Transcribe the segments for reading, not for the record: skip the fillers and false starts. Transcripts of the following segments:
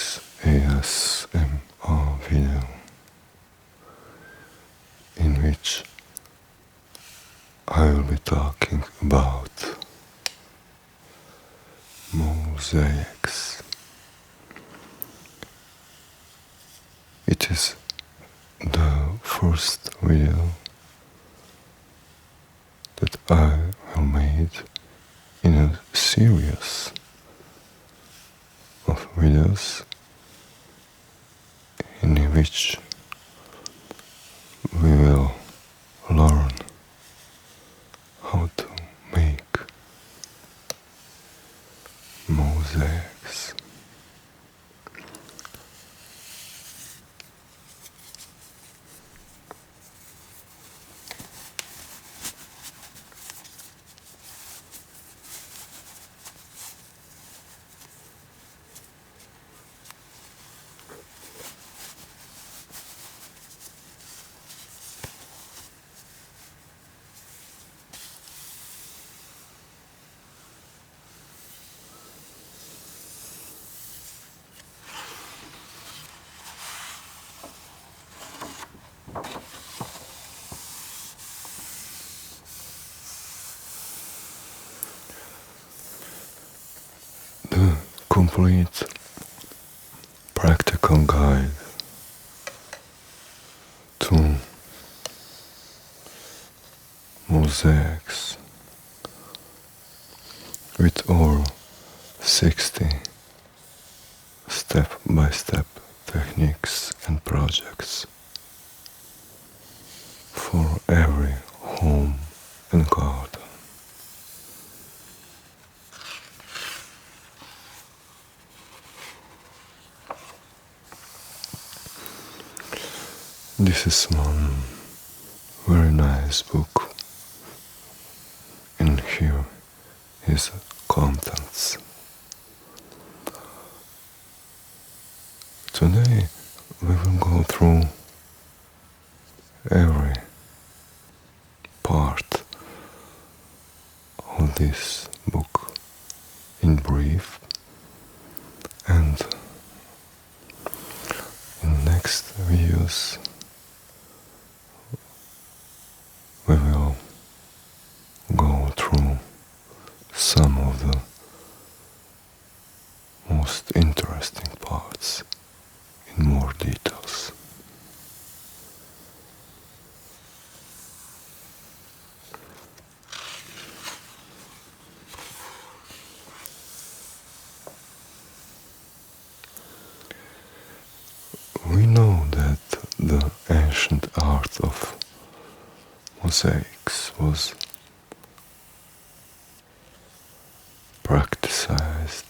this ASMR video in which I will be talking about mosaics. It is the first video that I will make in a series of videos in which we will learn how to make mosaics. The complete practical guide to mosaics with over 60 step-by-step techniques and projects for every home and garden. This is one very nice book, and here is contents. Today we will go through every part of this book in brief, and in next videos we will go through some of the most interesting parts in more details. We know that the ancient art of mosaics was practiced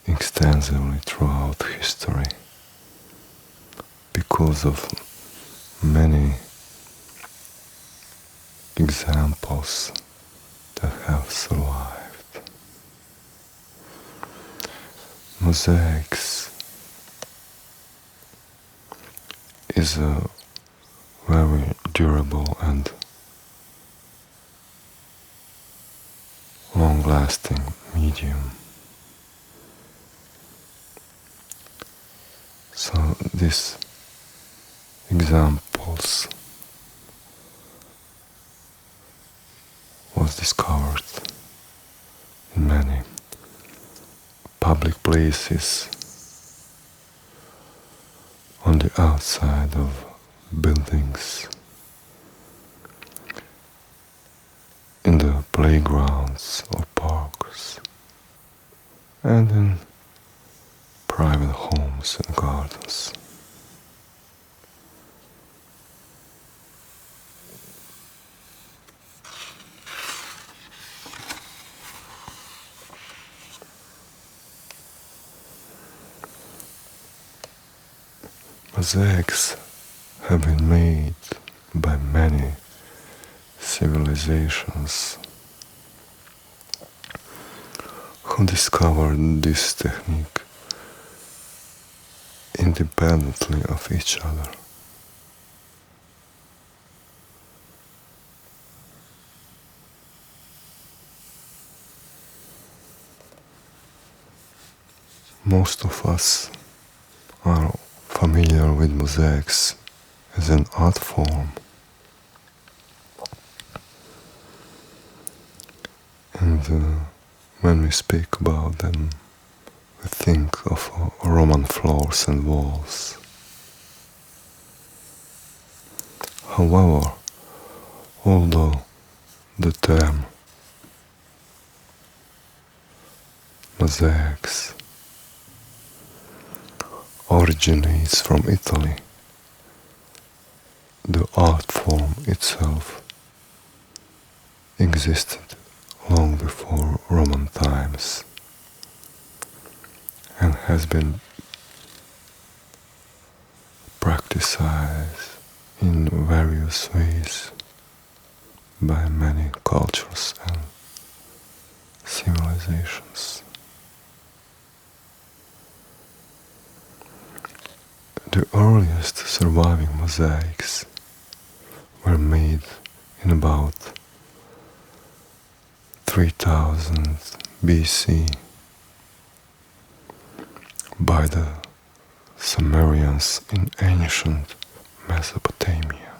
extensively throughout history because of many examples that have survived. Mosaics is a very durable and long-lasting medium. So these examples was discovered in many public places, on the outside of buildings, in the playgrounds or parks, and in private homes and gardens. Mosaics have been made by many civilizations who discovered this technique independently of each other. Most of us are familiar with mosaics as an art form, and when we speak about them, we think of Roman floors and walls. However, although the term mosaics originates from Italy, the art form itself existed long before Roman times and has been practiced in various ways by many cultures and civilizations. The earliest surviving mosaics were made in about 3000 BC by the Sumerians in ancient Mesopotamia,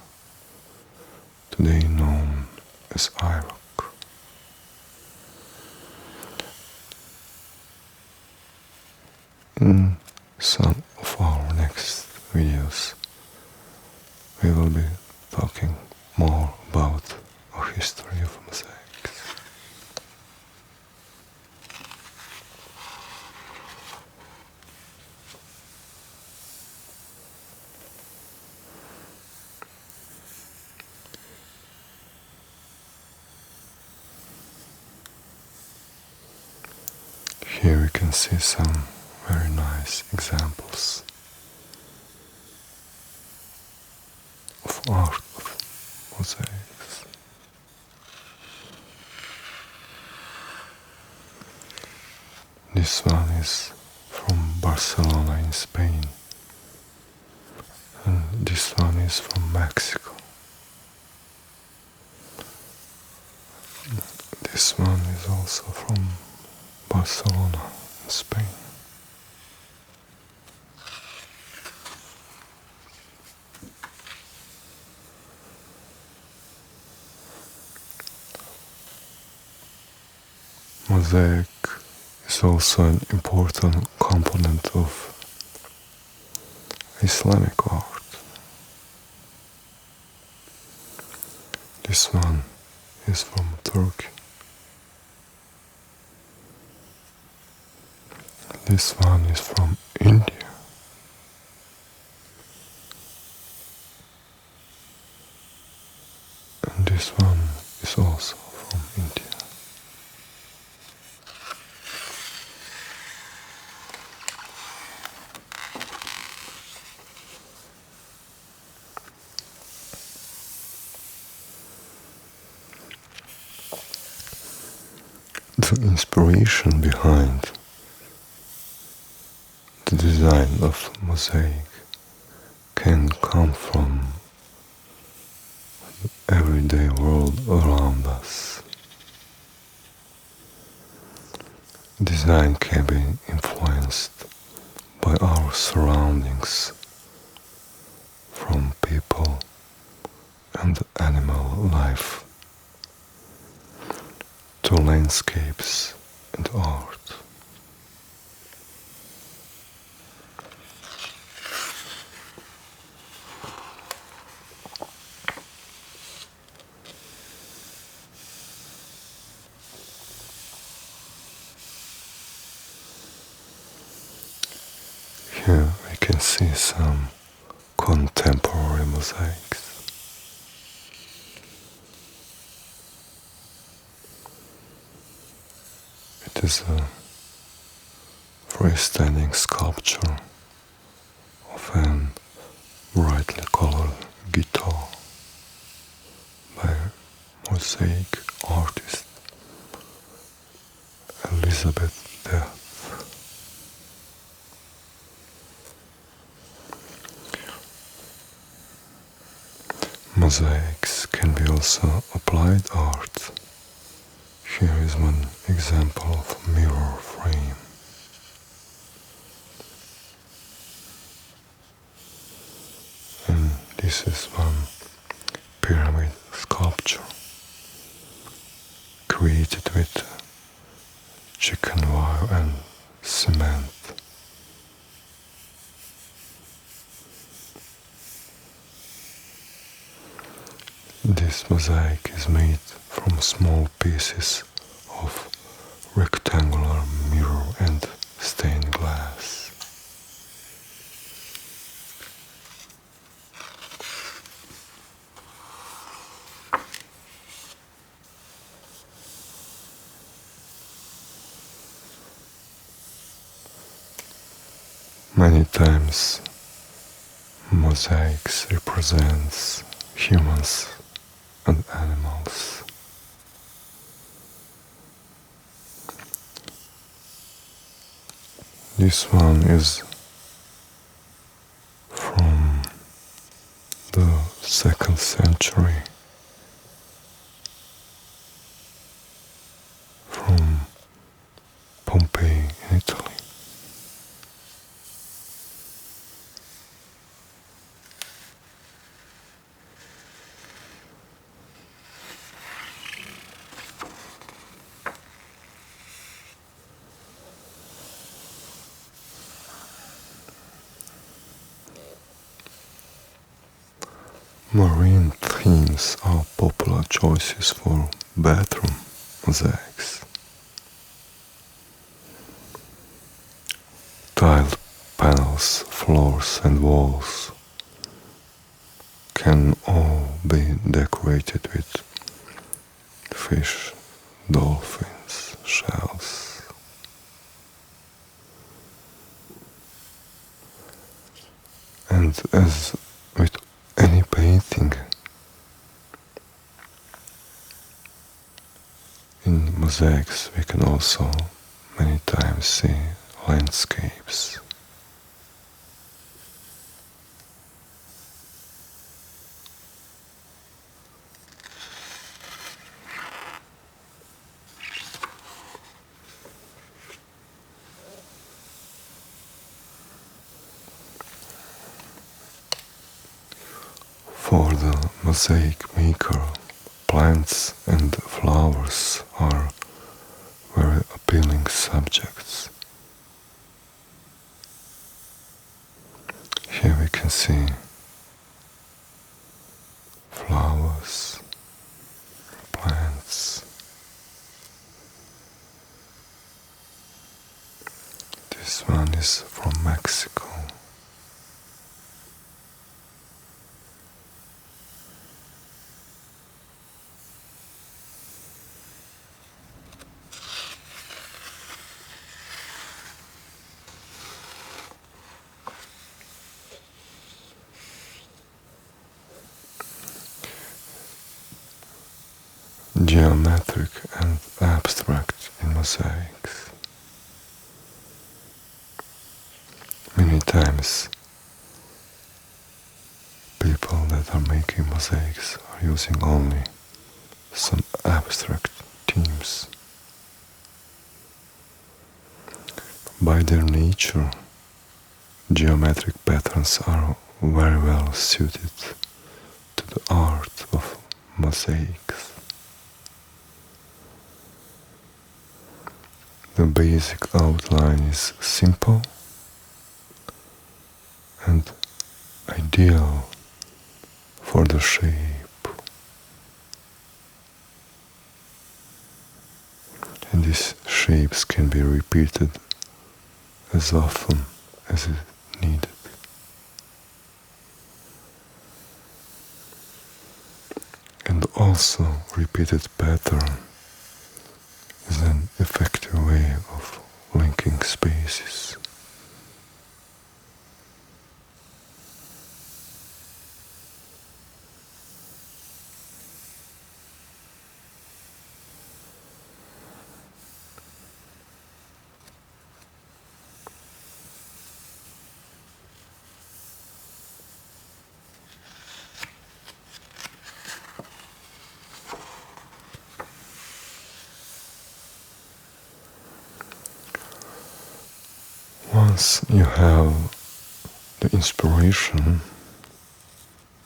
today known as Iraq. In some of our next videos, we will be talking more about a history of mosaics. Here we can see some very nice examples of art of mosaics. This one is from Barcelona in Spain, and this one is from Mexico. This one is also from Barcelona in Spain. Mosaic is also an important component of Islamic art. This one is from Turkey. This one is from India. And this one is also from India. The inspiration behind the design of mosaic can come from the everyday world around us. Design can be influenced by our surroundings, from people and animal life to landscapes and art. Here we can see some contemporary mosaics. It is a freestanding sculpture of an brightly colored guitar by a mosaic artist Elizabeth Death. Mosaics can be also applied art. Here is one example of a mirror frame. This is one pyramid sculpture created with chicken wire and cement. This mosaic is made from small pieces of rectangular mirror and stained glass. Many times mosaics represents humans and animals. This one is from the 2nd century, from Pompeii in Italy. Marine themes are popular choices for bathroom mosaics. Tiled panels, floors and walls can all be decorated with fish, dolphins, shells. And as with any painting, in mosaics we can also many times see landscapes. For the mosaic maker, plants and flowers are very appealing subjects. Here we can see flowers, plants. This one is from Mexico. Geometric and abstract in mosaics. Many times people that are making mosaics are using only some abstract themes. By their nature, geometric patterns are very well suited to the art of mosaics. The basic outline is simple and ideal for the shape. And these shapes can be repeated as often as is needed. And also repeated pattern is an effective way of linking spaces. Once you have the inspiration,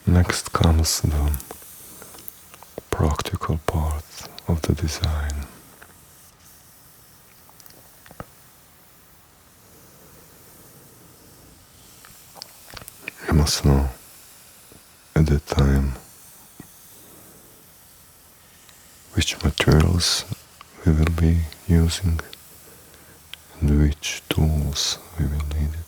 Next comes the practical part of the design. You must know at that time which materials we will be using and which tools we will need it.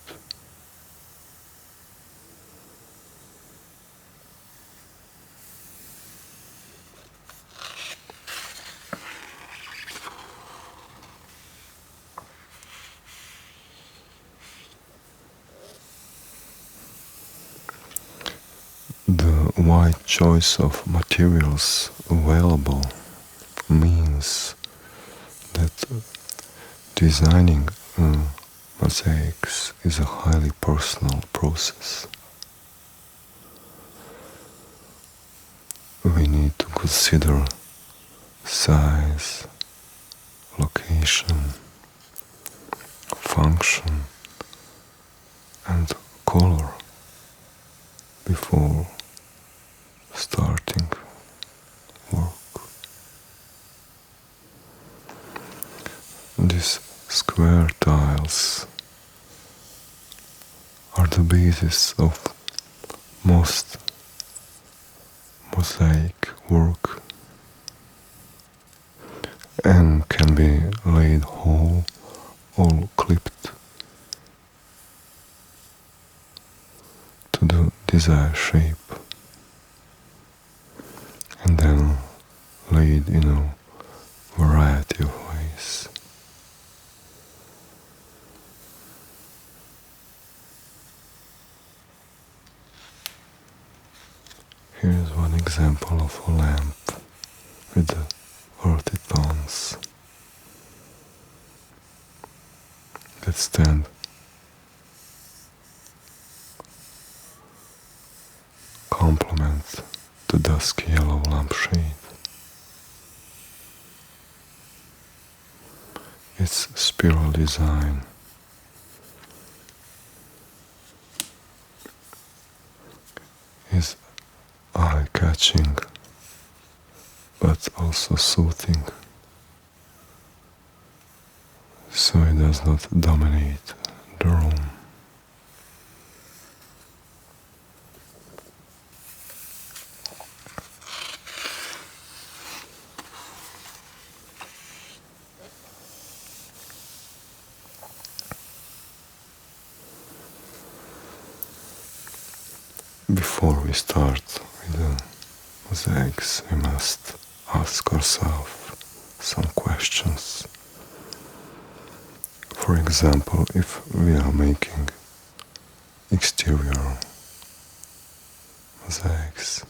The wide choice of materials available means that designing mosaics is a highly personal process. We need to consider size, location, function, and color before starting work. These square tiles are the basis of most mosaic work and can be laid whole or clipped to the desired shape and then laid in a variety of ways. Here is one example of a lamp with the earthy tones that stand complement the dusky yellow lampshade. Its spiral design is eye-catching but also soothing, so it does not dominate the room. Before we start with the mosaics, we must ask ourselves some questions. For example, if we are making exterior mosaics,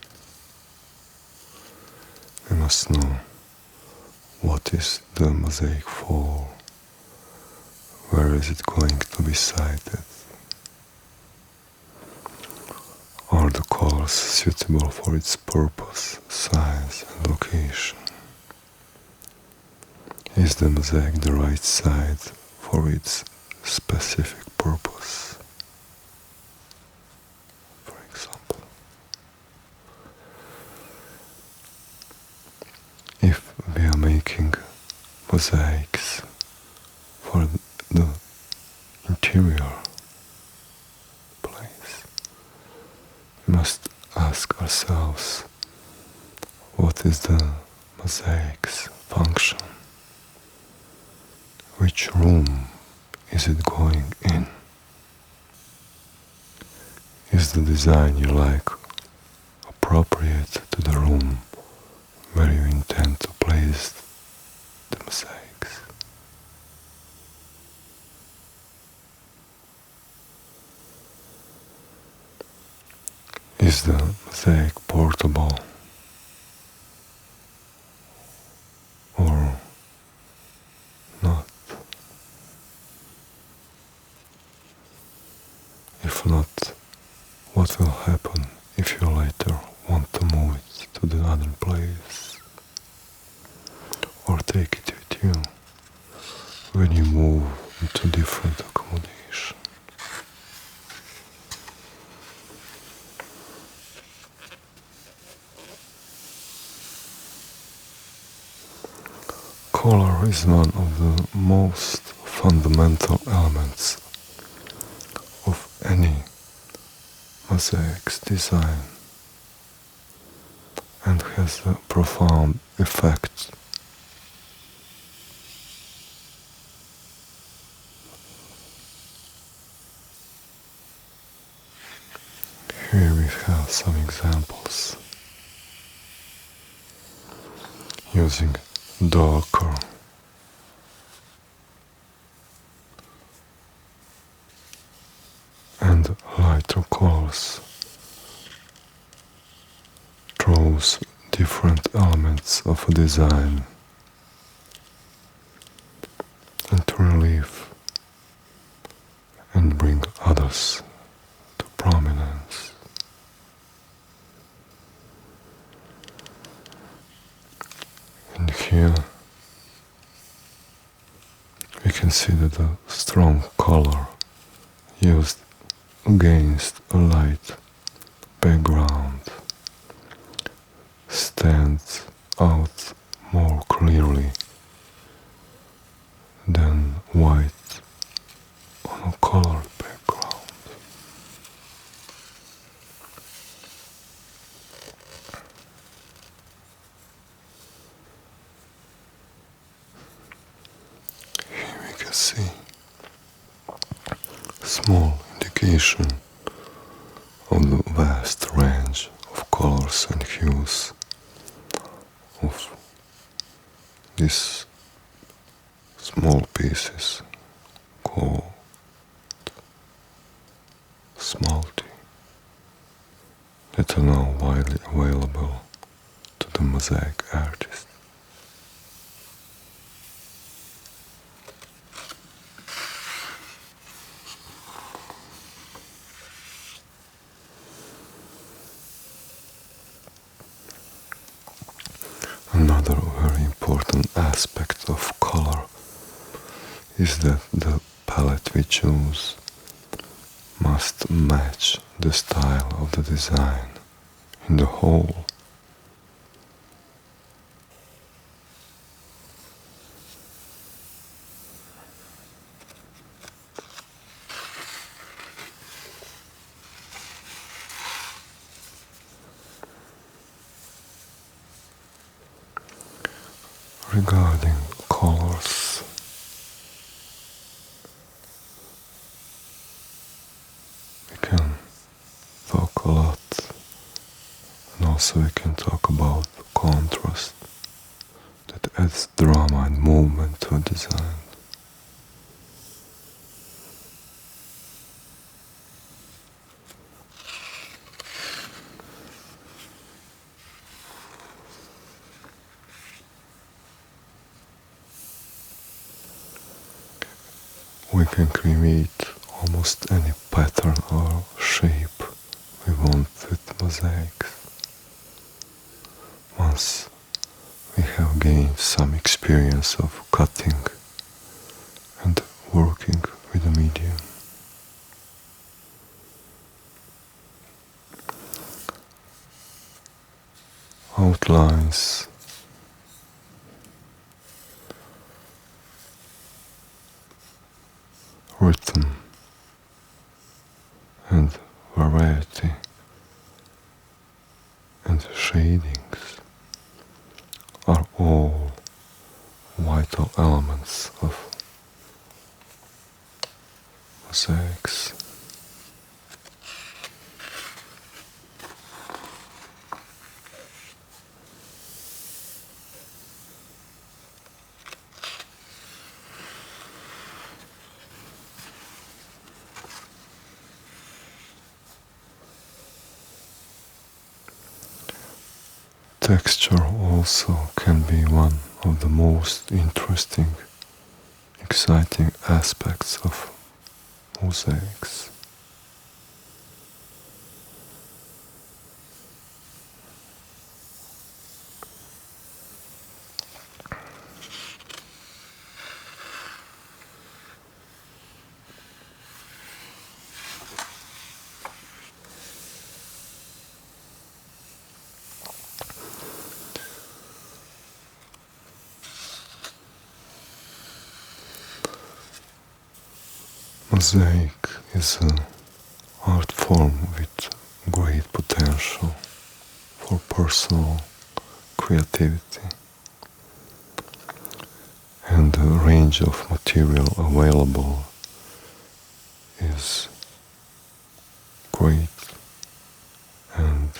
we must know what is the mosaic for, where is it going to be sited, are the colors suitable for its purpose, size and location? Is the mosaic the right side for its specific purpose? For example, if we are making mosaics for the interior place, we must ask ourselves, what is the mosaic's function? Which room is it going in? Is the design you like appropriate to the room where you intend to place the mosaics? Is the mosaic portable or not? If not, what will happen if you later want to move it to the other place or take it with you when you move into different accommodation? Color is one of the most fundamental elements of any mosaics design and has a profound effect. Here we have some examples using darker and lighter colors draws different elements of a design into relief and bring others to prominence. And here we can see that a strong color used against a light background stands out more clearly than white on a colored background. Here we can see a small indication of the vast range of colors and hues of these small pieces called smalty that are now widely available to the mosaic artist. Another very important aspect of color is that the palette we choose must match the style of the design in the whole. Regarding colors, we can talk a lot, and also we can talk about contrast that adds drama and movement to a design. We can create almost any pattern or shape we want with mosaics once we have gained some experience of cutting and working with the medium. Outlines, rhythm, and variety and shadings are all vital elements of mosaics. Texture also can be one of the most interesting, exciting aspects of mosaics. Mosaic is an art form with great potential for personal creativity, and the range of material available is great and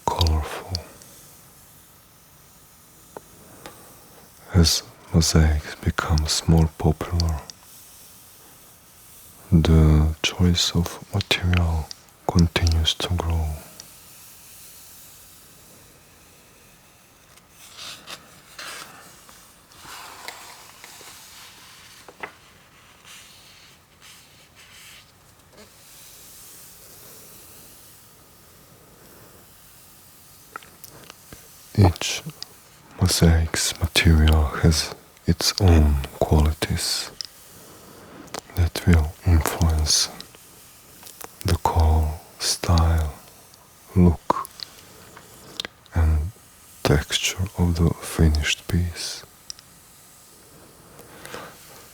colorful. As mosaics becomes more popular, the choice of material continues to grow. Each mosaic's material has its own qualities that will influence the color, style, look, and texture of the finished piece.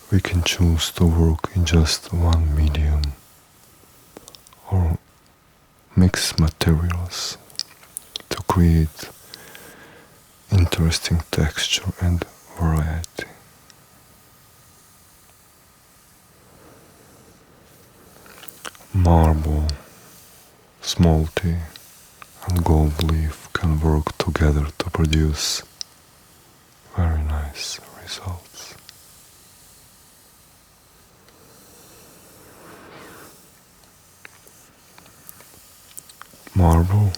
We can choose to work in just one medium or mix materials to create interesting texture and variety. Marble, small tea, and gold leaf can work together to produce very nice results. Marble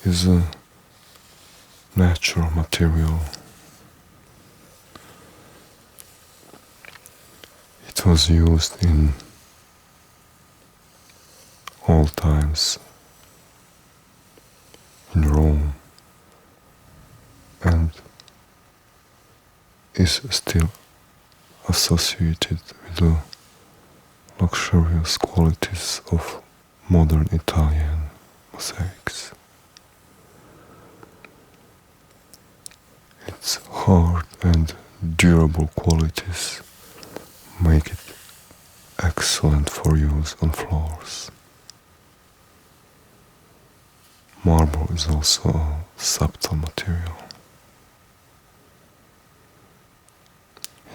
is a natural material. It was used in all times in Rome and is still associated with the luxurious qualities of modern Italian mosaics. Its hard and durable qualities make it excellent for use on floors. Marble is also a subtle material.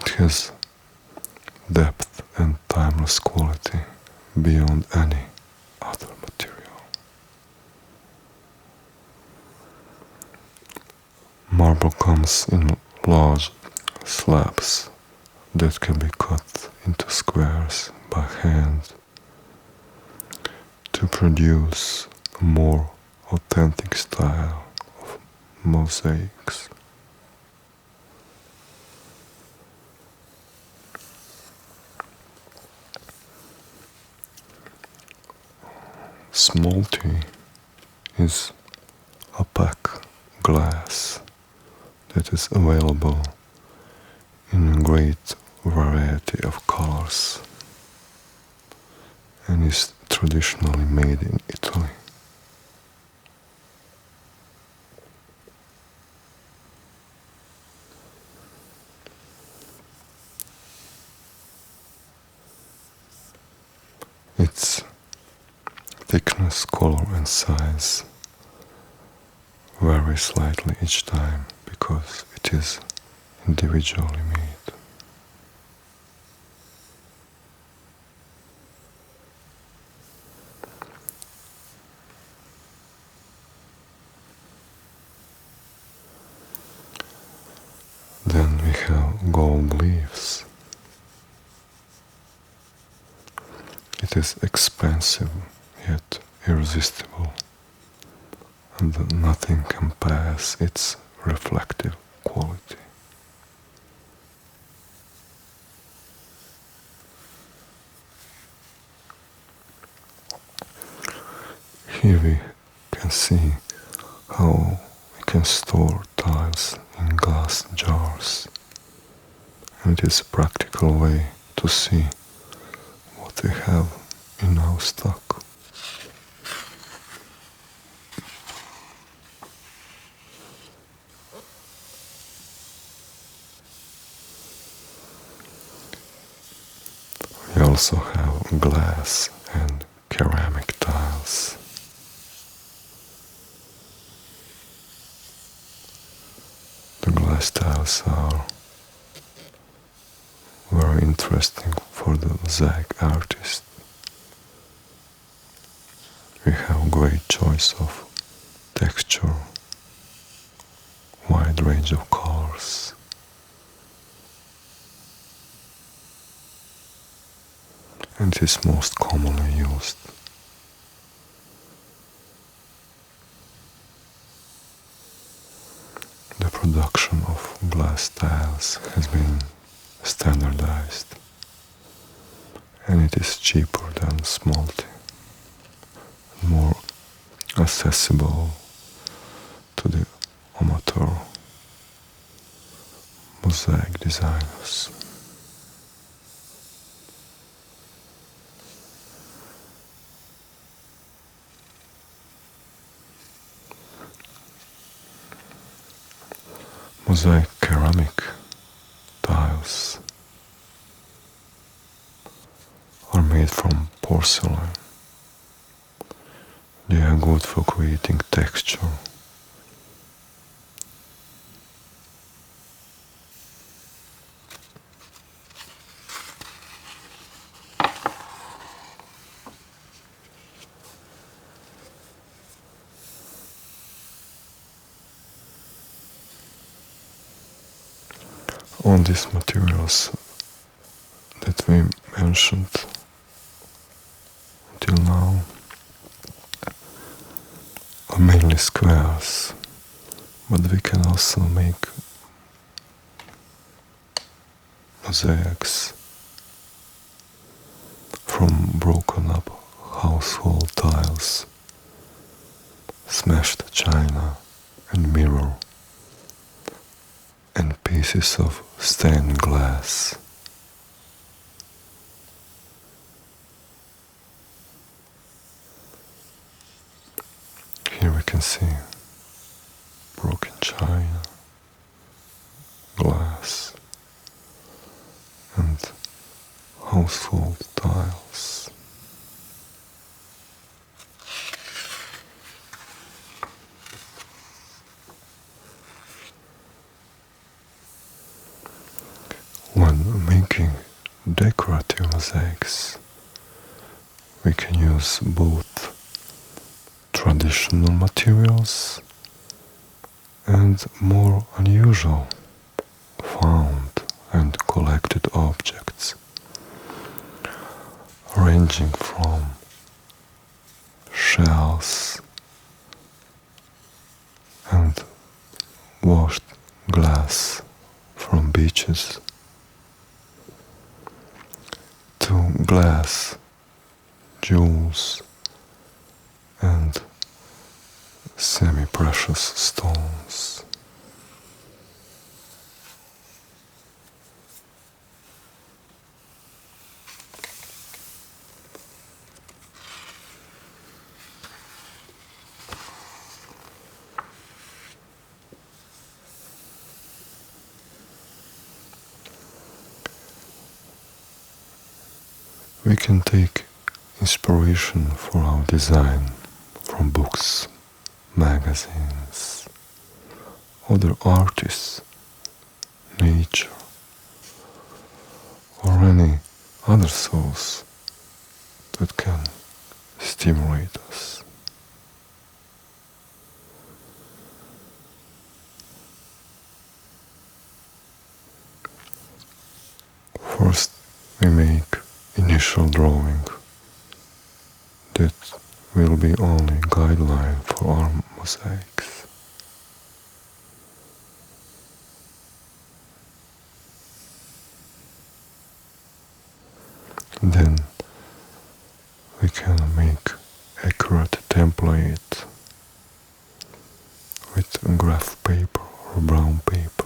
It has depth and timeless quality beyond any other material. Marble comes in large slabs that can be cut into squares by hand to produce a more authentic style of mosaics. Small tea is opaque glass that is available in a great variety of colors and is traditionally made in Italy. Its thickness, color, and size vary slightly each time because it is individually made. Then we have gold leaves. It is expensive yet irresistible, and nothing compares its reflective quality. Here we can see how we can store tiles in glass jars, and it is a practical way to see what we have in our stock. We also have glass and ceramic tiles. The glass tiles are very interesting for the mosaic artist. We have great choice of texture, wide range of colors. And it is most commonly used. The production of glass tiles has been standardized, and it is cheaper than smelting, more accessible to the amateur mosaic designers. Mosaic ceramic tiles are made from porcelain. They are good for creating texture. On these materials that we mentioned until now are mainly squares, but we can also make mosaics from broken up household tiles, smashed china and mirror, and pieces of stained glass. Here we can see broken china, glass, and household tiles. When making decorative mosaics, we can use both traditional materials and more unusual found and collected objects, ranging from shells and washed glass from beaches to glass, jewels, and semi-precious stones. We can take inspiration for our design from books, magazines, other artists, nature, or any other source that can stimulate us. First, we make initial drawing that will be only guideline for our mosaics. Then we can make accurate template with graph paper or brown paper.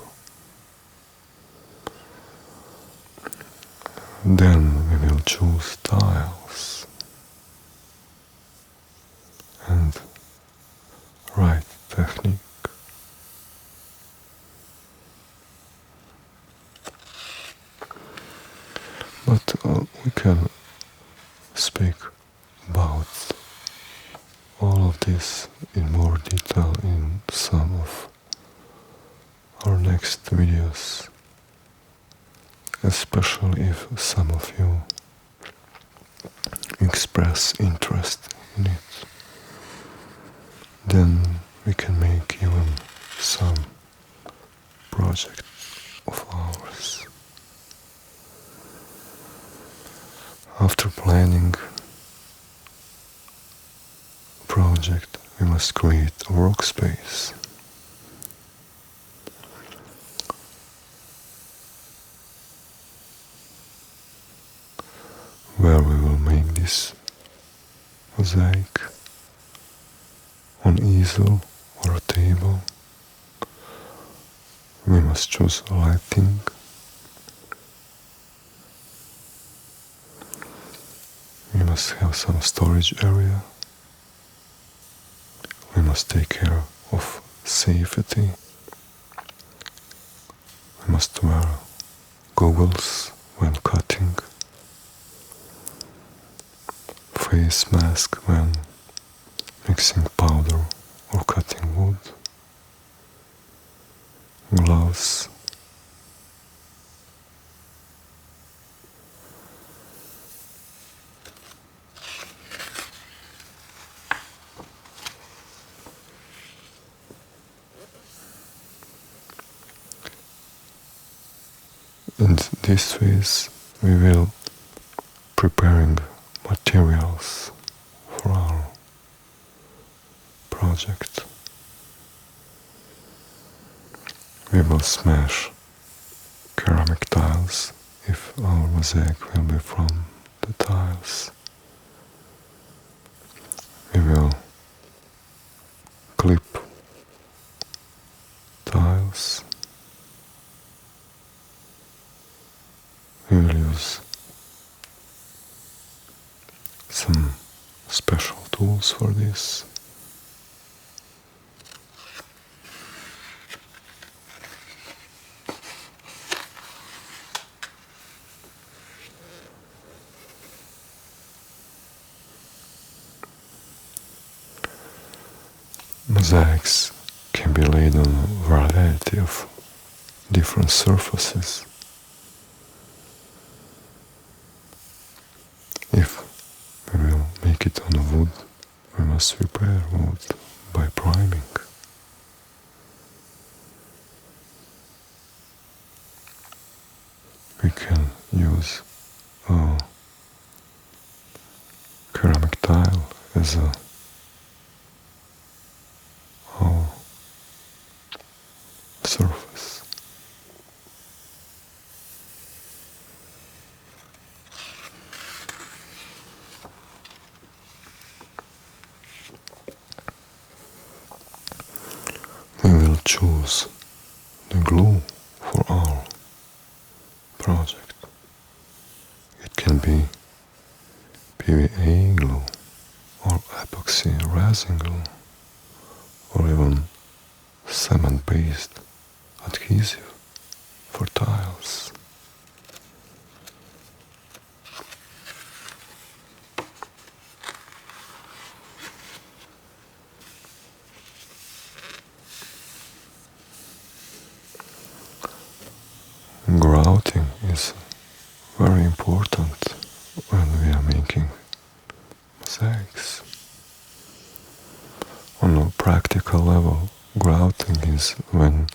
Then we will choose tiles and right technique. But we can this in more detail in some of our next videos, especially if some of you express interest in it. Then we can make even some project of ours. After planning a project, we must create a workspace. Where we will make this mosaic on easel or a table. We must choose lighting. We must have some storage area. We must take care of safety. We must wear goggles when cutting, face mask when mixing powder or cutting wood, gloves, and this ways we will preparing materials for our project. We will smash ceramic tiles if our mosaic will be from the tiles. We will clip tiles. We will use some special tools for this. Mosaics can be laid on a variety of different surfaces. If we will make it on wood, we must prepare wood by priming. We can use a ceramic tile as a surface. We will choose the glue for our project. It can be PVA glue or epoxy resin glue or even cement-based adhesive for tiles. Grouting is very important when we are making mosaics. On a practical level, grouting is when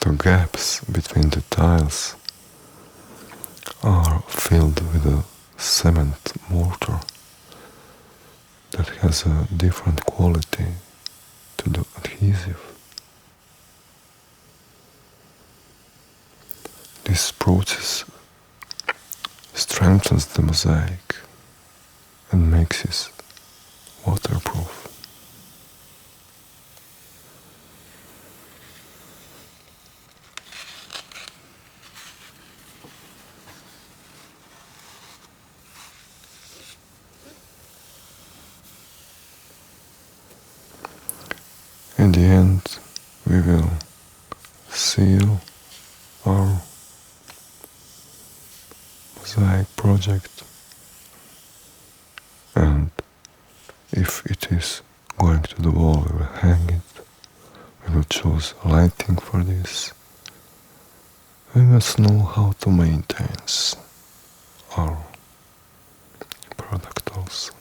the gaps between the tiles are filled with a cement mortar that has a different quality to the adhesive. This process strengthens the mosaic and makes it waterproof. In the end, we will seal our mosaic project, and if it is going to the wall, we will hang it. We will choose lighting for this. We must know how to maintain our product also.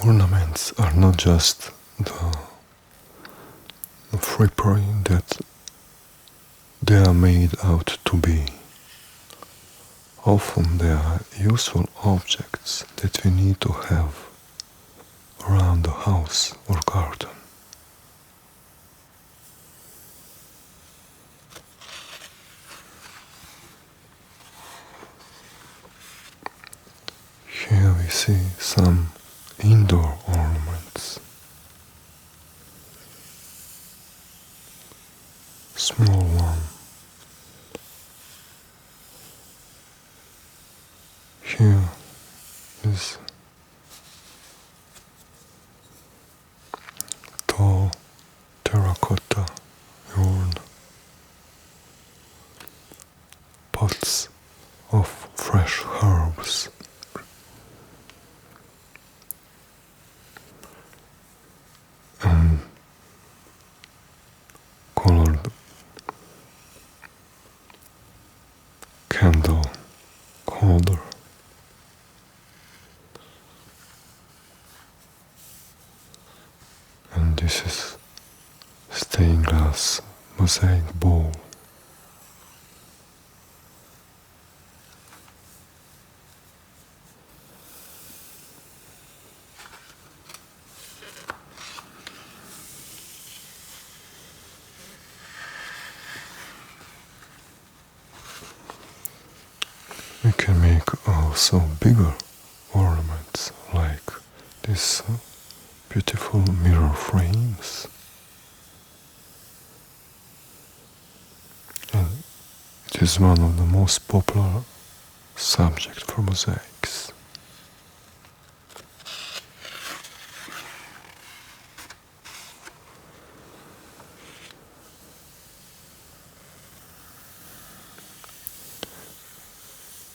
Ornaments are not just the frippery that they are made out to be. Often they are useful objects that we need to have around the house or garden. Here we see some indoor ornaments. Small one. Here is tall terracotta urn, pots of fresh herbs, and colored candle holder. And this is stained glass mosaic bowl. We can make also bigger ornaments like these beautiful mirror frames. And it is one of the most popular subjects for mosaics.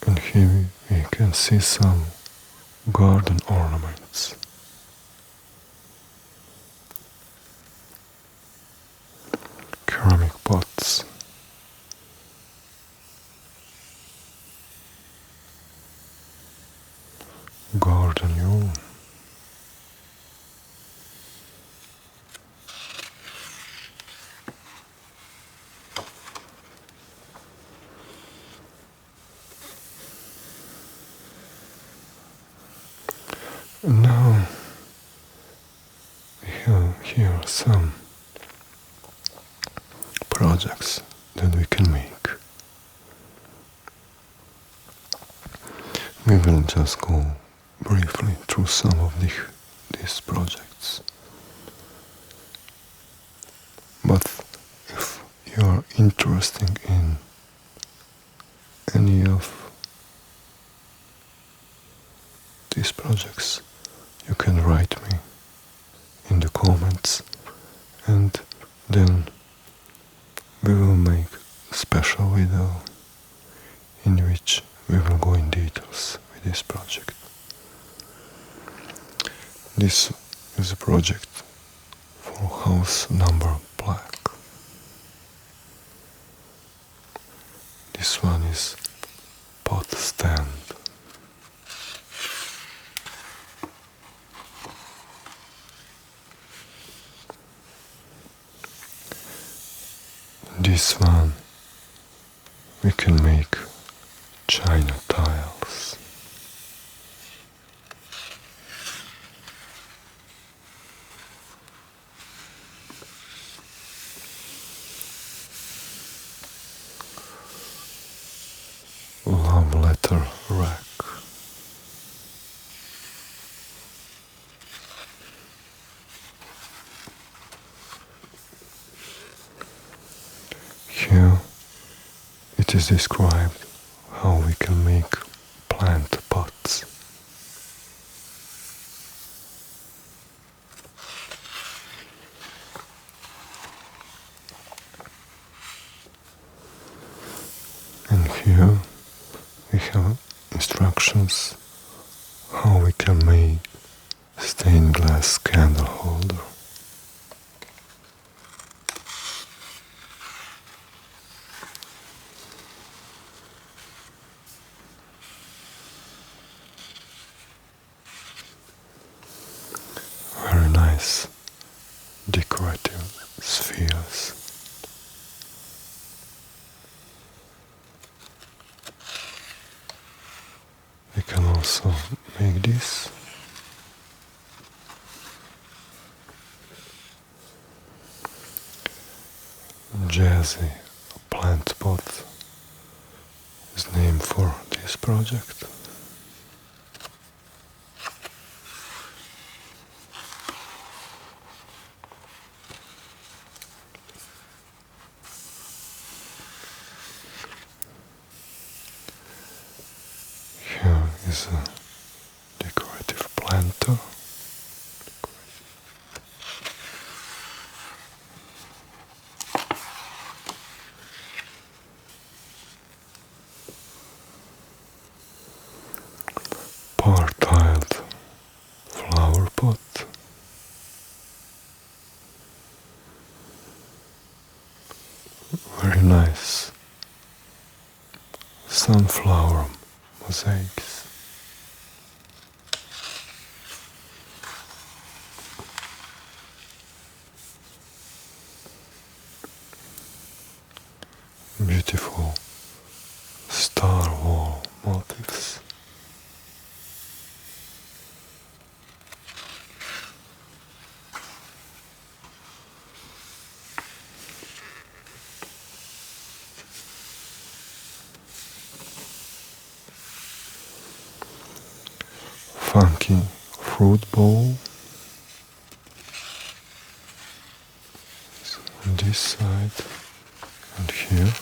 And here we can see some garden ornaments. Ceramic pots. Garden urn. And now we have here some projects that we can make. We will just go briefly through some of these projects. But if you are interested in any of these projects, you can write me in the comments, and then we will make a special video in which we will go in details with this project. This is a project for house number black. This one is pot stand. This one we can make china tiles. Love letter rack. Here it is described how we can make plant pots. And here we have instructions how we can make stained glass candle holder. Very nice decorative spheres. We can also make this. Jazzy plant pot is named for this project. Here is a decorative planter. Par-tiled flower pot. Very nice sunflower mosaics. Beautiful star wall motifs. Funky fruit bowl. On this side and here.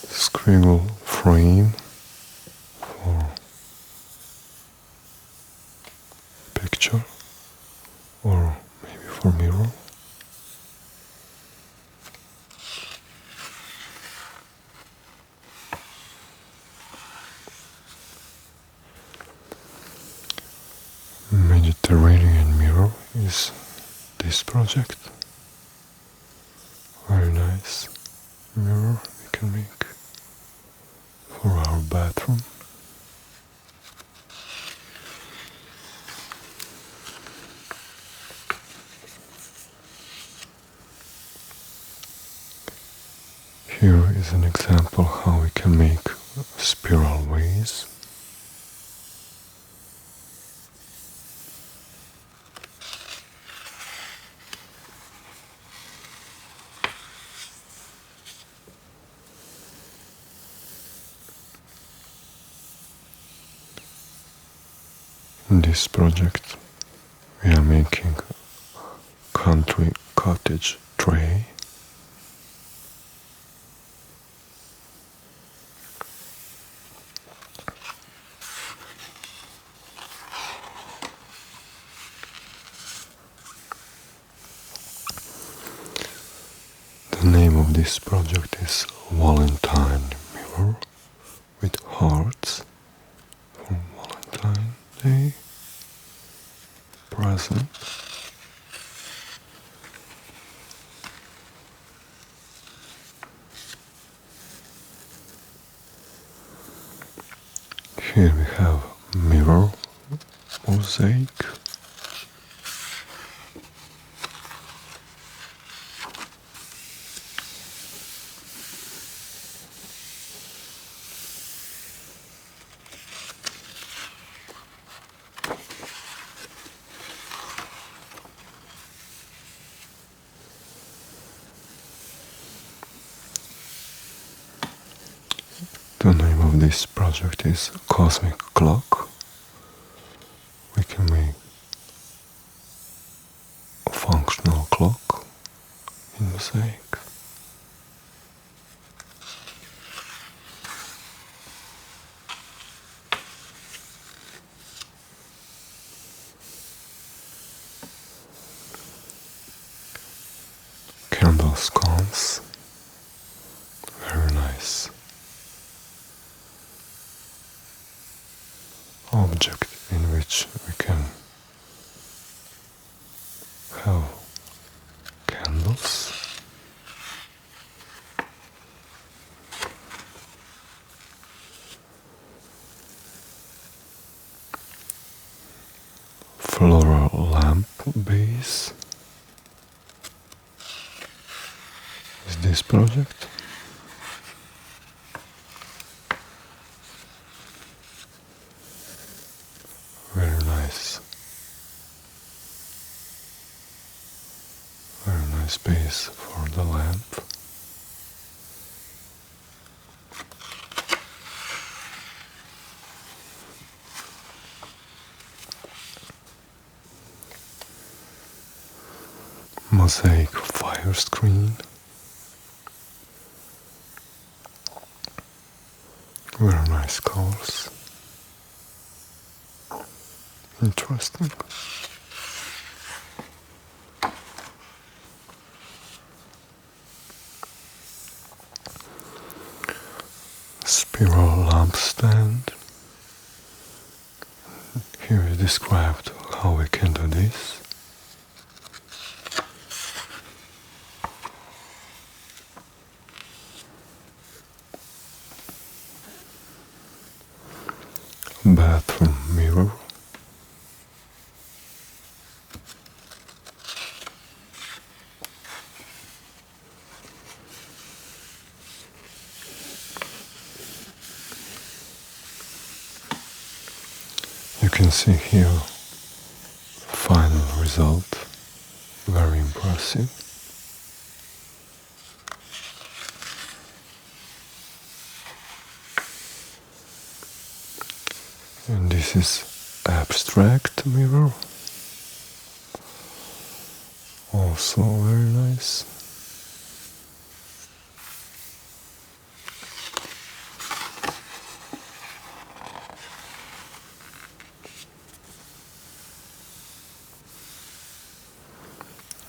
Scribble frame for picture or maybe for mirror. Mediterranean mirror is this project. Very nice mirror we can make for our bathroom. Here is an example how we can make a spiral vase. In this project we are making a country cottage tray. The name of this project is Valentine Mirror with hearts for Valentine Day present. Here we have mirror mosaic. The name of this project is Cosmic Clock. We can make a functional clock in mosaic. little sconce. Very nice object in which we can have candles. Floral lamp base is this project. Very nice. Very nice base for the lamp. Mosaic fire screen. Very nice colors. Interesting. Spiral lamp stand. Here is described how we can do this. Bathroom mirror. You can see here final result, very impressive. And this is abstract mirror, also very nice.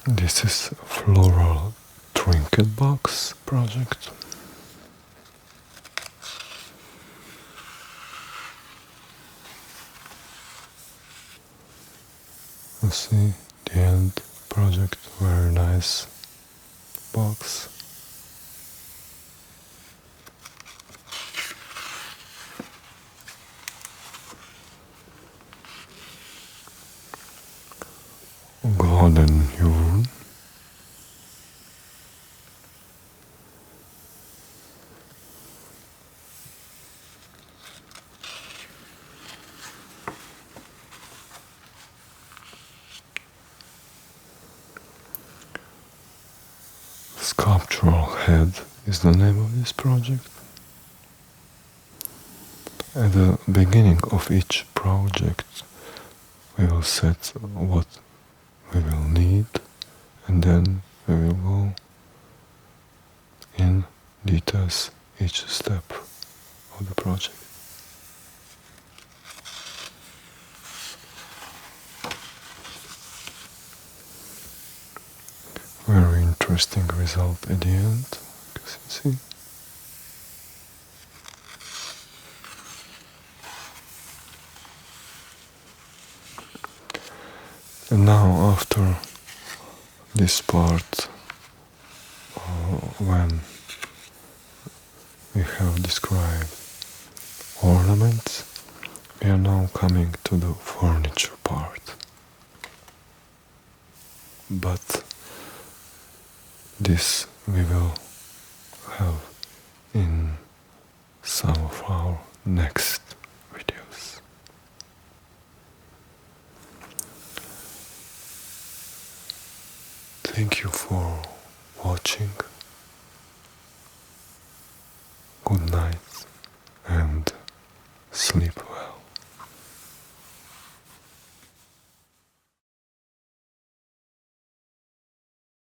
This is floral trinket box project. You see the end project, very nice box. Golden urn. Sculptural head is the name of this project. At the beginning of each project we will set what we will need, and then we will go in details each step of the project. Very interesting result at the end, as you see. And now, after this part, when we have described ornaments, we are now coming to the furniture part. But this we will have in some of our next videos. Thank you for watching. Good night.